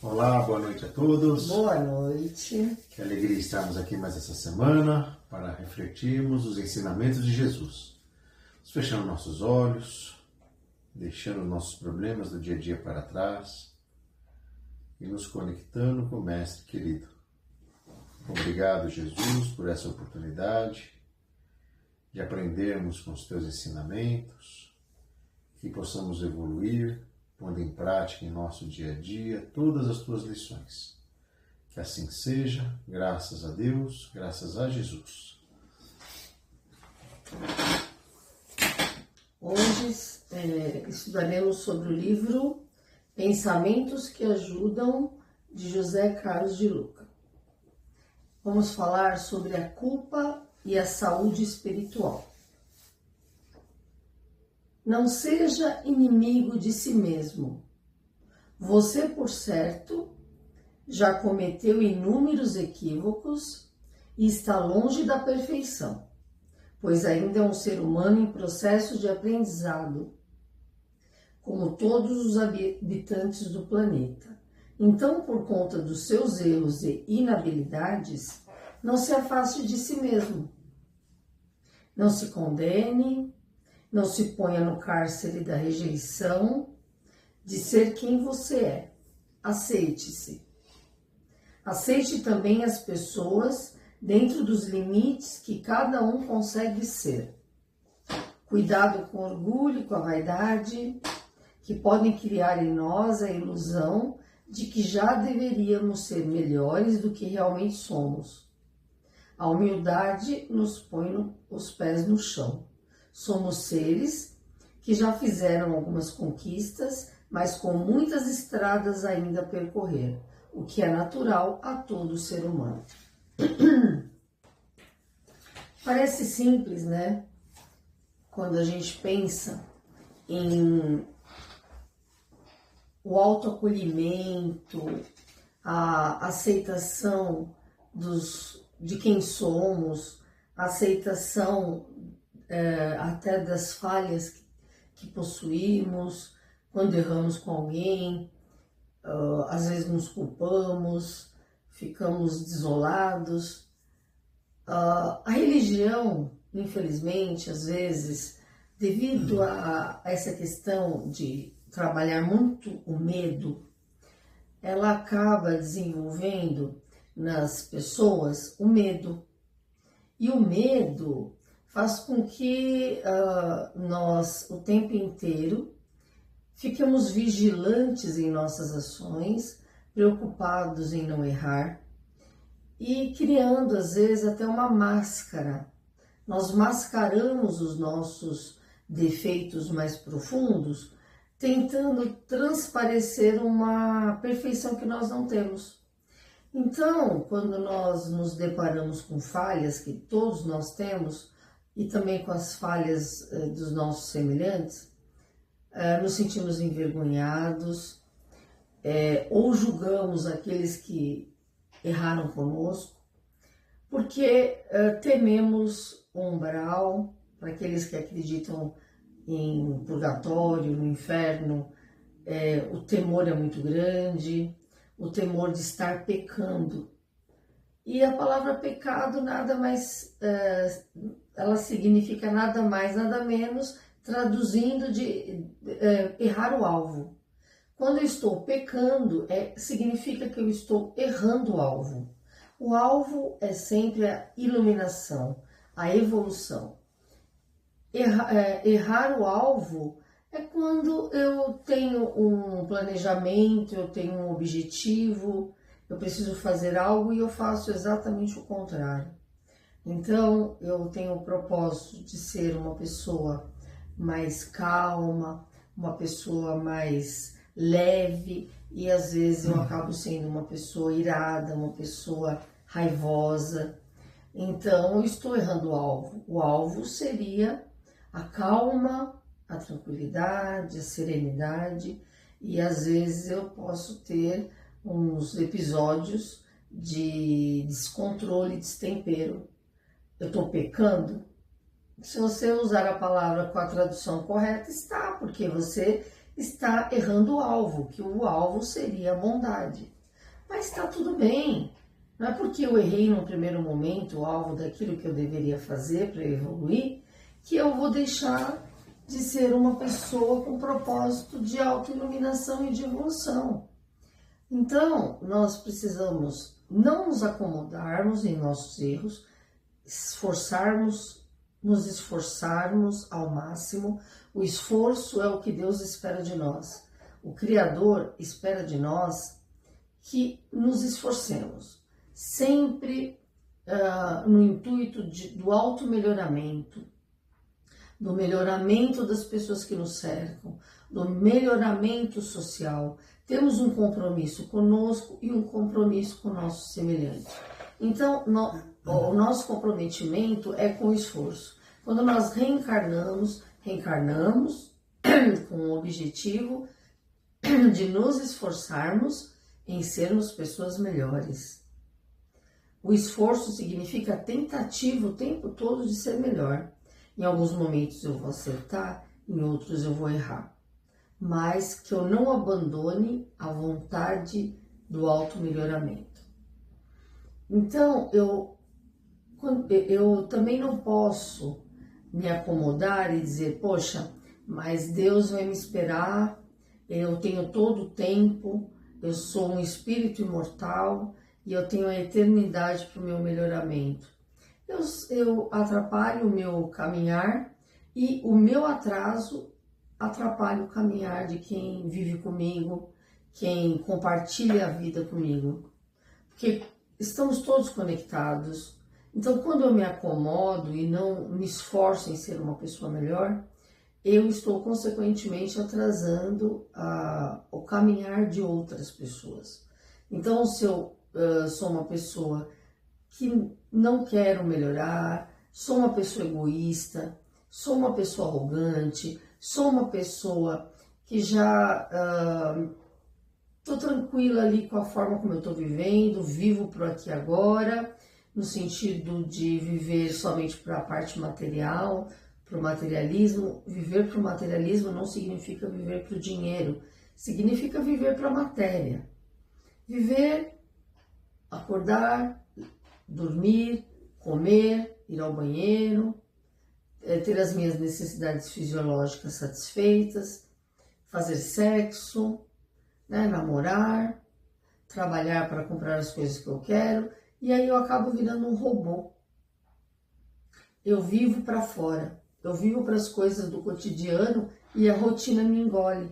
Olá, boa noite a todos. Boa noite. Que alegria estarmos aqui mais essa semana para refletirmos os ensinamentos de Jesus. Fechando nossos olhos, deixando nossos problemas do dia a dia para trás e nos conectando com o Mestre querido. Obrigado, Jesus, por essa oportunidade de aprendermos com os teus ensinamentos, que possamos evoluir, pondo em prática em nosso dia a dia todas as tuas lições. Que assim seja, graças a Deus, graças a Jesus. Hoje estudaremos sobre o livro Pensamentos que Ajudam, de José Carlos de Luca. Vamos falar sobre a culpa e a saúde espiritual. Não seja inimigo de si mesmo. Você, por certo, já cometeu inúmeros equívocos e está longe da perfeição, pois ainda é um ser humano em processo de aprendizado, como todos os habitantes do planeta. Então, por conta dos seus erros e inabilidades, não se afaste de si mesmo. Não se condene, não se ponha no cárcere da rejeição de ser quem você é. Aceite-se. Aceite também as pessoas dentro dos limites que cada um consegue ser. Cuidado com o orgulho e com a vaidade, que podem criar em nós a ilusão de que já deveríamos ser melhores do que realmente somos. A humildade nos põe os pés no chão. Somos seres que já fizeram algumas conquistas, mas com muitas estradas ainda a percorrer, o que é natural a todo ser humano. Parece simples, né? Quando a gente pensa em o autoacolhimento, a aceitação de quem somos, a aceitação até das falhas que possuímos, quando erramos com alguém, às vezes nos culpamos, ficamos desolados. A religião, infelizmente, às vezes, devido a essa questão de trabalhar muito o medo, ela acaba desenvolvendo nas pessoas o medo. E o medo faz com que nós, o tempo inteiro, fiquemos vigilantes em nossas ações, preocupados em não errar e criando, às vezes, até uma máscara. Nós mascaramos os nossos defeitos mais profundos, tentando transparecer uma perfeição que nós não temos. Então, quando nós nos deparamos com falhas que todos nós temos, e também com as falhas dos nossos semelhantes, nos sentimos envergonhados, ou julgamos aqueles que erraram conosco, porque tememos o umbral. Para aqueles que acreditam em purgatório, no inferno, o temor é muito grande, o temor de estar pecando. E a palavra pecado nada mais, ela significa nada mais, nada menos, traduzindo de errar o alvo. Quando eu estou pecando, significa que eu estou errando o alvo. O alvo é sempre a iluminação, a evolução. Errar o alvo é quando eu tenho um planejamento, eu tenho um objetivo, eu preciso fazer algo e eu faço exatamente o contrário. Então, eu tenho o propósito de ser uma pessoa mais calma, uma pessoa mais leve, e às vezes eu acabo sendo uma pessoa irada, uma pessoa raivosa. Então, eu estou errando o alvo. O alvo seria a calma, a tranquilidade, a serenidade, e às vezes eu posso ter uns episódios de descontrole, destempero. Eu estou pecando? Se você usar a palavra com a tradução correta, está, porque você está errando o alvo, que o alvo seria a bondade. Mas está tudo bem. Não é porque eu errei no primeiro momento o alvo daquilo que eu deveria fazer para evoluir, que eu vou deixar de ser uma pessoa com propósito de autoiluminação e de evolução. Então, nós precisamos não nos acomodarmos em nossos erros, nos esforçarmos ao máximo. O esforço é o que Deus espera de nós. O Criador espera de nós que nos esforcemos, sempre no intuito do auto-melhoramento, do melhoramento das pessoas que nos cercam, do melhoramento social. Temos um compromisso conosco e um compromisso com o nosso semelhante. Então, o nosso comprometimento é com o esforço. Quando nós reencarnamos com o objetivo de nos esforçarmos em sermos pessoas melhores. O esforço significa a tentativa o tempo todo de ser melhor. Em alguns momentos eu vou acertar, em outros eu vou errar. Mas que eu não abandone a vontade do auto-melhoramento. Então, eu também não posso me acomodar e dizer, poxa, mas Deus vai me esperar, eu tenho todo o tempo, eu sou um espírito imortal e eu tenho a eternidade para o meu melhoramento. Eu atrapalho o meu caminhar e o meu atraso atrapalha o caminhar de quem vive comigo, quem compartilha a vida comigo. Porque estamos todos conectados. Então, quando eu me acomodo e não me esforço em ser uma pessoa melhor, eu estou consequentemente atrasando o caminhar de outras pessoas. Então, se eu sou uma pessoa que não quero melhorar, sou uma pessoa egoísta, sou uma pessoa arrogante, sou uma pessoa que já estou tranquila ali com a forma como eu estou vivendo, vivo por aqui agora, no sentido de viver somente para a parte material, para o materialismo. Viver para o materialismo não significa viver para o dinheiro, significa viver para a matéria. Viver, acordar, dormir, comer, ir ao banheiro, ter as minhas necessidades fisiológicas satisfeitas, fazer sexo, namorar, trabalhar para comprar as coisas que eu quero, e aí eu acabo virando um robô. Eu vivo para fora, eu vivo para as coisas do cotidiano e a rotina me engole.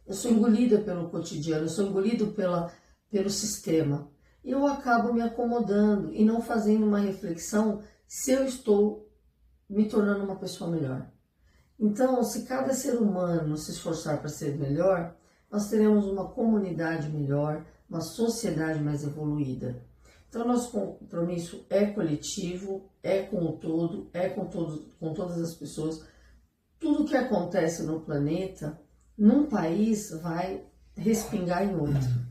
Eu sou engolida pelo cotidiano, eu sou engolido pelo sistema. E eu acabo me acomodando e não fazendo uma reflexão se eu estou me tornando uma pessoa melhor. Então, se cada ser humano se esforçar para ser melhor, nós teremos uma comunidade melhor, uma sociedade mais evoluída. Então, nosso compromisso é coletivo, é com o todo, com todas as pessoas. Tudo que acontece no planeta, num país, vai respingar em outro.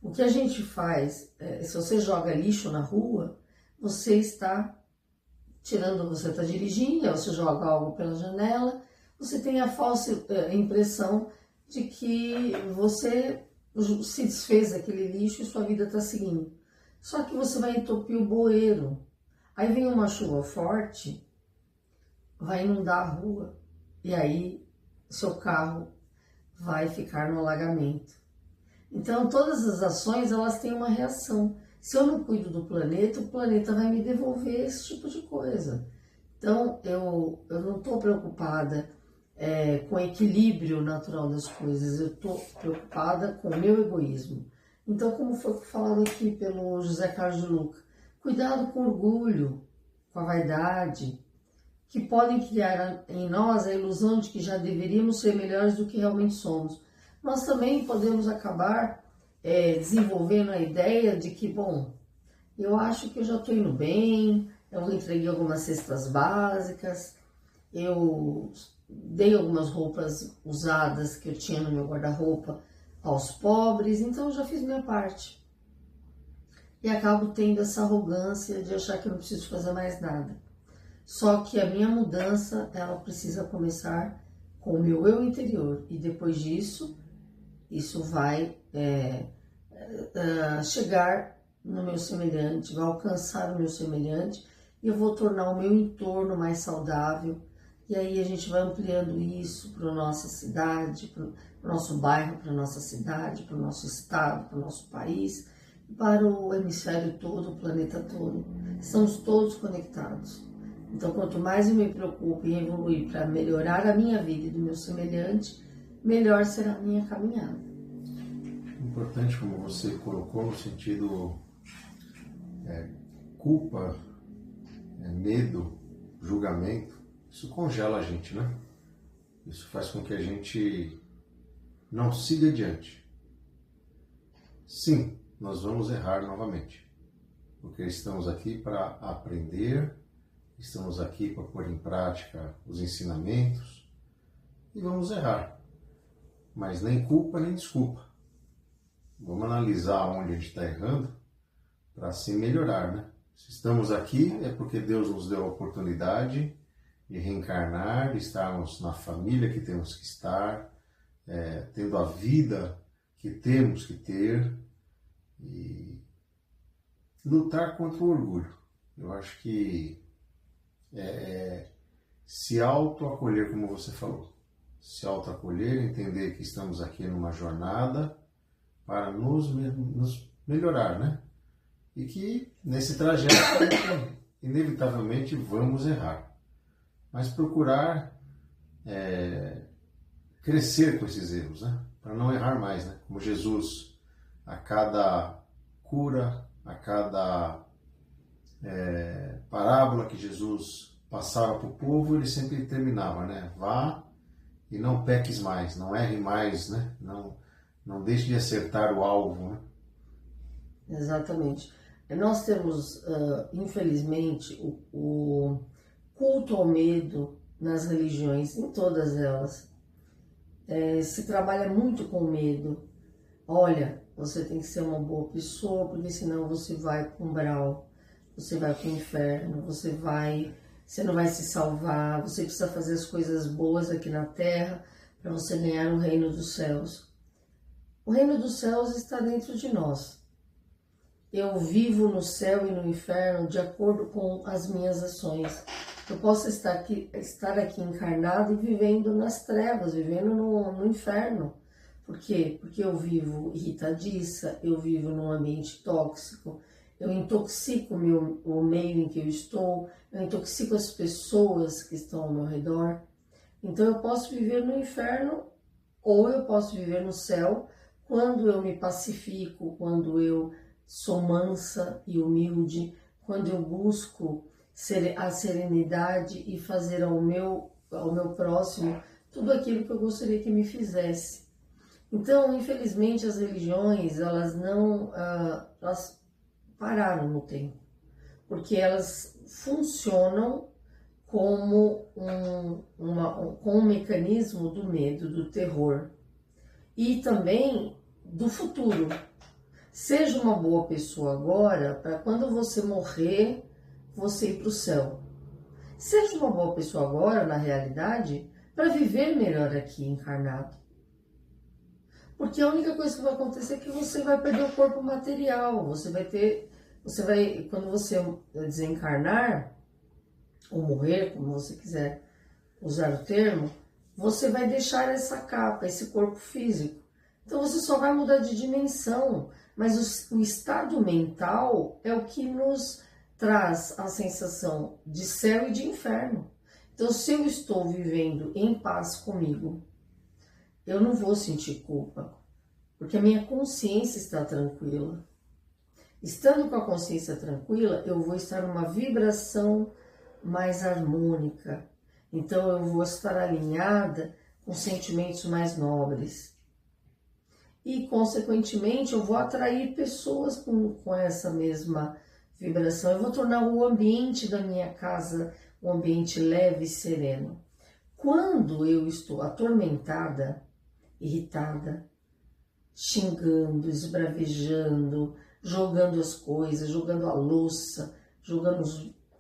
O que a gente faz, se você joga lixo na rua, você está você está dirigindo, você joga algo pela janela, você tem a falsa impressão de que você se desfez daquele lixo e sua vida está seguindo. Só que você vai entupir o bueiro. Aí vem uma chuva forte, vai inundar a rua, e aí seu carro vai ficar no alagamento. Então, todas as ações, elas têm uma reação. Se eu não cuido do planeta, o planeta vai me devolver esse tipo de coisa. Então, eu não estou preocupada com o equilíbrio natural das coisas, eu estou preocupada com o meu egoísmo. Então, como foi falado aqui pelo José Carlos de Luca, cuidado com o orgulho, com a vaidade, que podem criar em nós a ilusão de que já deveríamos ser melhores do que realmente somos. Nós também podemos acabar desenvolvendo a ideia de que, bom, eu acho que eu já estou indo bem, eu entreguei algumas cestas básicas, eu dei algumas roupas usadas que eu tinha no meu guarda-roupa aos pobres, então eu já fiz minha parte. E acabo tendo essa arrogância de achar que eu não preciso fazer mais nada. Só que a minha mudança, ela precisa começar com o meu eu interior. E depois disso, isso vai chegar no meu semelhante, vai alcançar o meu semelhante, e eu vou tornar o meu entorno mais saudável. E aí a gente vai ampliando isso para a nossa cidade, para o nosso bairro, para a nossa cidade, para o nosso estado, para o nosso país, para o hemisfério todo, o planeta todo. Estamos todos conectados. Então, quanto mais eu me preocupo em evoluir para melhorar a minha vida e do meu semelhante, melhor será a minha caminhada. Importante, como você colocou, no sentido culpa, medo, julgamento, isso congela a gente, né? Isso faz com que a gente não siga adiante. Sim, nós vamos errar novamente, porque estamos aqui para aprender, estamos aqui para pôr em prática os ensinamentos e vamos errar. Mas nem culpa nem desculpa. Vamos analisar onde a gente está errando para assim melhorar, né? Se estamos aqui é porque Deus nos deu a oportunidade de reencarnar, de estarmos na família que temos que estar, tendo a vida que temos que ter e lutar contra o orgulho. Eu acho que se autoacolher, como você falou, se autoacolher, entender que estamos aqui numa jornada para nos melhorar, né? E que nesse trajeto inevitavelmente vamos errar. Mas procurar crescer com esses erros, né? Para não errar mais, né? Como Jesus, a cada cura, a cada parábola que Jesus passava para o povo, ele sempre terminava, né? Vá e não peques mais, não erre mais, né? Não deixe de acertar o alvo, né? Exatamente. Nós temos, infelizmente, o culto ao medo nas religiões, em todas elas. Se trabalha muito com medo. Olha, você tem que ser uma boa pessoa, porque senão você vai para o umbral, você vai para o inferno, você não vai se salvar, você precisa fazer as coisas boas aqui na terra para você ganhar o reino dos céus. O reino dos céus está dentro de nós. Eu vivo no céu e no inferno de acordo com as minhas ações. Eu posso estar aqui encarnado e vivendo nas trevas, vivendo no inferno. Por quê? Porque eu vivo irritadiça, eu vivo num ambiente tóxico, eu intoxico o meio em que eu estou, eu intoxico as pessoas que estão ao meu redor. Então eu posso viver no inferno ou eu posso viver no céu quando eu me pacifico, quando eu sou mansa e humilde, quando eu busco a serenidade e fazer ao meu próximo tudo aquilo que eu gostaria que me fizesse. Então, infelizmente, as religiões, elas pararam no tempo, porque elas funcionam como um mecanismo do medo, do terror e também do futuro. Seja uma boa pessoa agora, para quando você morrer, você ir para o céu. Seja uma boa pessoa agora, na realidade, para viver melhor aqui encarnado. Porque a única coisa que vai acontecer é que você vai perder o corpo material. Quando você desencarnar, ou morrer, como você quiser usar o termo, você vai deixar essa capa, esse corpo físico. Então você só vai mudar de dimensão, mas o estado mental é o que nos traz a sensação de céu e de inferno. Então, se eu estou vivendo em paz comigo, eu não vou sentir culpa, porque a minha consciência está tranquila. Estando com a consciência tranquila, eu vou estar numa vibração mais harmônica. Então, eu vou estar alinhada com sentimentos mais nobres. E, consequentemente, eu vou atrair pessoas com essa mesma vibração. Eu vou tornar o ambiente da minha casa um ambiente leve e sereno. Quando eu estou atormentada, irritada, xingando, esbravejando, jogando as coisas, jogando a louça, jogando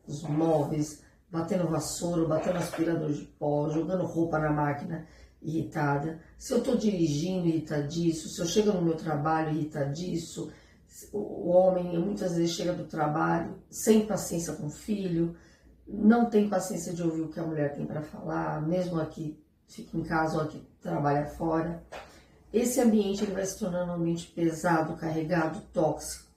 os móveis, batendo vassoura, batendo aspirador de pó, jogando roupa na máquina irritada, se eu estou dirigindo irritadiço, se eu chego no meu trabalho irritadiço, o homem muitas vezes chega do trabalho sem paciência com o filho, não tem paciência de ouvir o que a mulher tem para falar, mesmo aqui fica em casa ou aqui trabalha fora. Esse ambiente ele vai se tornando um ambiente pesado, carregado, tóxico.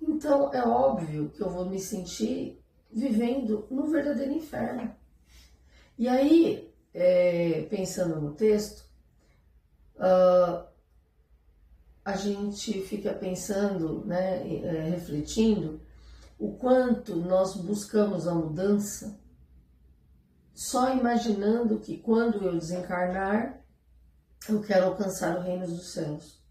Então é óbvio que eu vou me sentir vivendo no verdadeiro inferno. E aí, pensando no texto, a gente fica pensando, né, refletindo, o quanto nós buscamos a mudança só imaginando que quando eu desencarnar, eu quero alcançar o reino dos céus.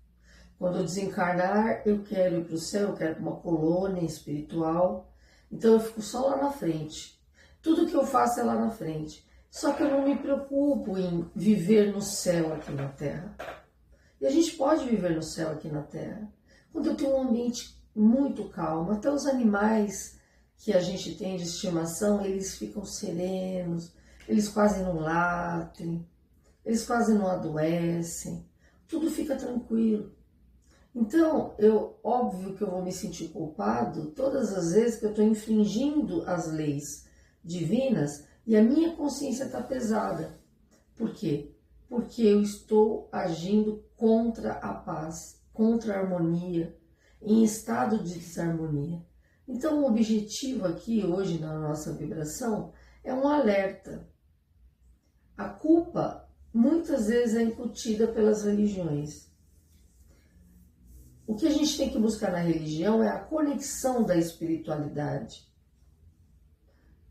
Quando eu desencarnar, eu quero ir para o céu, eu quero ir para uma colônia espiritual. Então eu fico só lá na frente. Tudo que eu faço é lá na frente. Só que eu não me preocupo em viver no céu aqui na Terra. E a gente pode viver no céu aqui na Terra. Quando eu tenho um ambiente muito calmo, até os animais que a gente tem de estimação, eles ficam serenos, eles quase não latem, eles quase não adoecem, tudo fica tranquilo. Então, óbvio que eu vou me sentir culpado todas as vezes que eu estou infringindo as leis divinas e a minha consciência está pesada. Por quê? Porque eu estou agindo contra a paz, contra a harmonia, em estado de desarmonia. Então, o objetivo aqui hoje na nossa vibração é um alerta. A culpa muitas vezes é incutida pelas religiões. O que a gente tem que buscar na religião é a conexão da espiritualidade.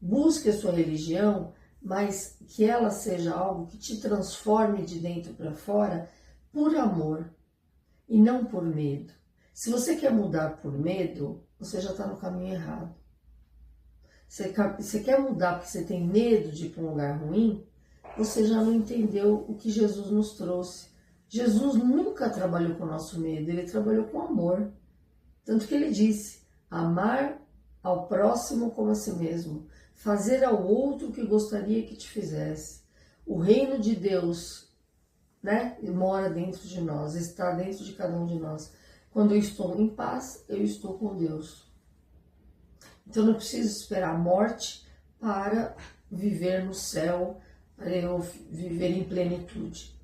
Busque a sua religião, mas que ela seja algo que te transforme de dentro para fora por amor e não por medo. Se você quer mudar por medo, você já está no caminho errado. Você quer mudar porque você tem medo de ir para um lugar ruim, você já não entendeu o que Jesus nos trouxe. Jesus nunca trabalhou com o nosso medo, ele trabalhou com amor. Tanto que ele disse, amar ao próximo como a si mesmo, fazer ao outro o que gostaria que te fizesse. O reino de Deus, né, mora dentro de nós, está dentro de cada um de nós. Quando eu estou em paz, eu estou com Deus. Então eu não preciso esperar a morte para viver no céu, para eu viver em plenitude.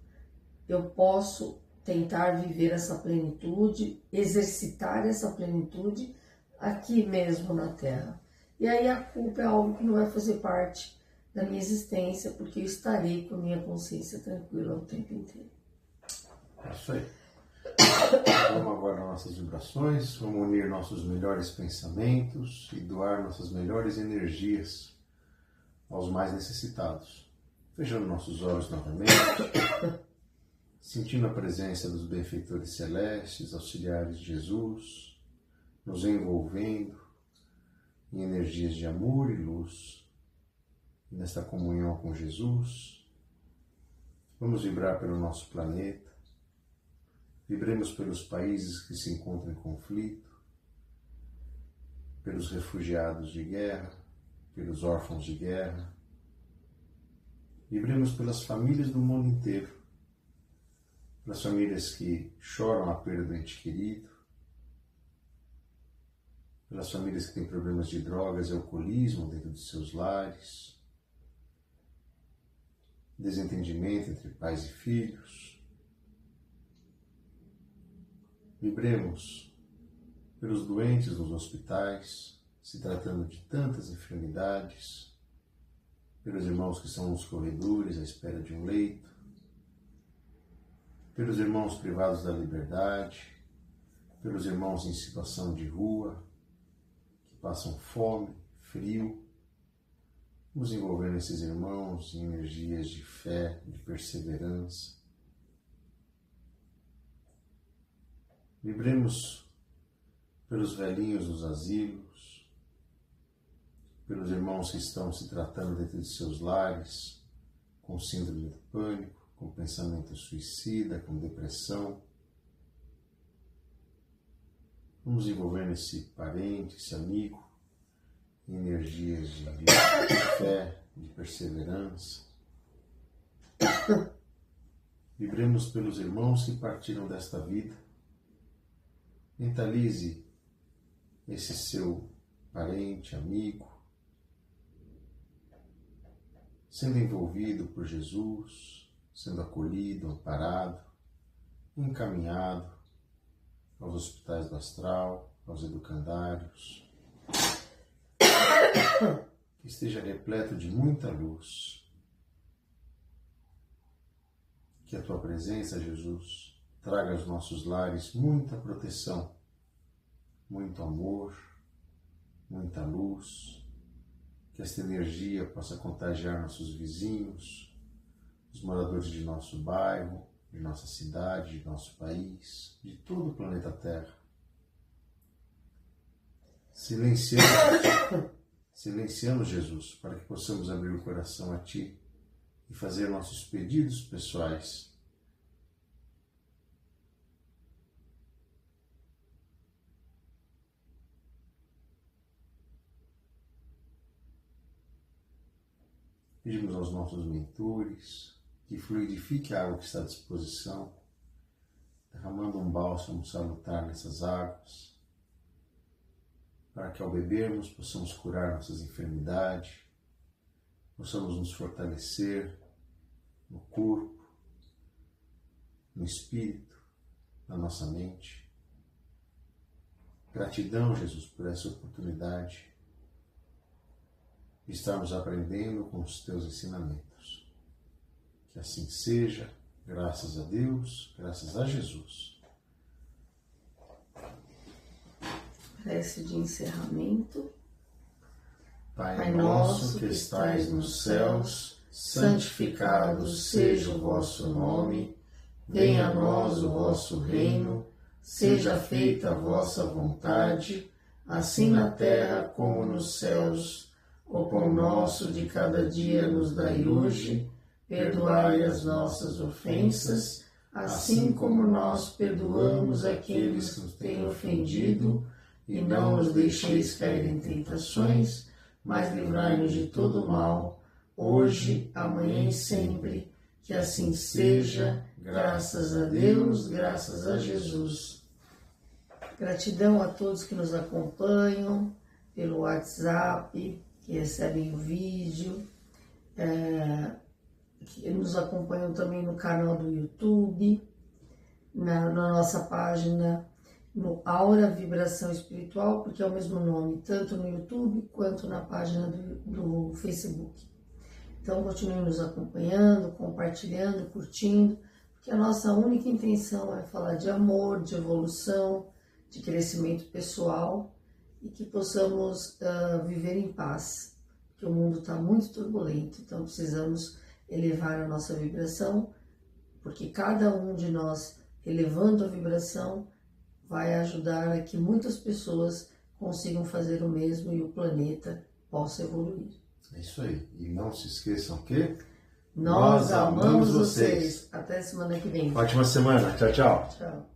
Eu posso tentar viver essa plenitude, exercitar essa plenitude aqui mesmo na Terra. E aí a culpa é algo que não vai fazer parte da minha existência, porque eu estarei com a minha consciência tranquila o tempo inteiro. É isso aí. Vamos agora às nossas vibrações, vamos unir nossos melhores pensamentos e doar nossas melhores energias aos mais necessitados. Fechando nossos olhos novamente, sentindo a presença dos benfeitores celestes, auxiliares de Jesus, nos envolvendo em energias de amor e luz. Nesta comunhão com Jesus, vamos vibrar pelo nosso planeta, vibremos pelos países que se encontram em conflito, pelos refugiados de guerra, pelos órfãos de guerra, vibremos pelas famílias do mundo inteiro, pelas famílias que choram a perda do ente querido, pelas famílias que têm problemas de drogas e alcoolismo dentro de seus lares, desentendimento entre pais e filhos. Vibremos pelos doentes nos hospitais, se tratando de tantas enfermidades, pelos irmãos que estão nos corredores à espera de um leito, pelos irmãos privados da liberdade, pelos irmãos em situação de rua, que passam fome, frio. Vamos envolver esses irmãos em energias de fé, de perseverança. Vibremos pelos velhinhos dos asilos, pelos irmãos que estão se tratando dentro de seus lares, com síndrome do pânico, com pensamento suicida, com depressão. Vamos envolver esse parente, esse amigo, energias de fé, de perseverança. Vibremos pelos irmãos que partiram desta vida. Mentalize esse seu parente, amigo, sendo envolvido por Jesus, sendo acolhido, amparado, encaminhado aos hospitais do astral, aos educandários. Que esteja repleto de muita luz. Que a Tua presença, Jesus, traga aos nossos lares muita proteção, muito amor, muita luz. Que esta energia possa contagiar nossos vizinhos, os moradores de nosso bairro, de nossa cidade, de nosso país, de todo o planeta Terra. Silenciamos, Jesus, para que possamos abrir o coração a Ti e fazer nossos pedidos pessoais. Pedimos aos nossos mentores que fluidifique a água que está à disposição, derramando um bálsamo salutar nessas águas, para que ao bebermos possamos curar nossas enfermidades, possamos nos fortalecer no corpo, no espírito, na nossa mente. Gratidão, Jesus, por essa oportunidade de estarmos aprendendo com os Teus ensinamentos. Que assim seja, graças a Deus, graças a Jesus. Prece de encerramento. Pai nosso que estais nos céus, santificado seja o vosso nome, venha a nós o vosso reino, seja feita a vossa vontade, assim na terra como nos céus. O pão nosso de cada dia nos dai hoje, perdoai as nossas ofensas, assim como nós perdoamos aqueles que nos têm ofendido, e não nos deixeis cair em tentações, mas livrai-nos de todo mal, hoje, amanhã e sempre. Que assim seja, graças a Deus, graças a Jesus. Gratidão a todos que nos acompanham pelo WhatsApp, que recebem o vídeo, que nos acompanham também no canal do YouTube, na nossa página, no Aura Vibração Espiritual, porque é o mesmo nome, tanto no YouTube quanto na página do Facebook. Então, continue nos acompanhando, compartilhando, curtindo, porque a nossa única intenção é falar de amor, de evolução, de crescimento pessoal, e que possamos viver em paz, porque o mundo está muito turbulento, então precisamos elevar a nossa vibração, porque cada um de nós, elevando a vibração, vai ajudar a que muitas pessoas consigam fazer o mesmo e o planeta possa evoluir. É isso aí. E não se esqueçam que nós amamos vocês. Até semana que vem. Ótima semana. Tchau, tchau. Tchau.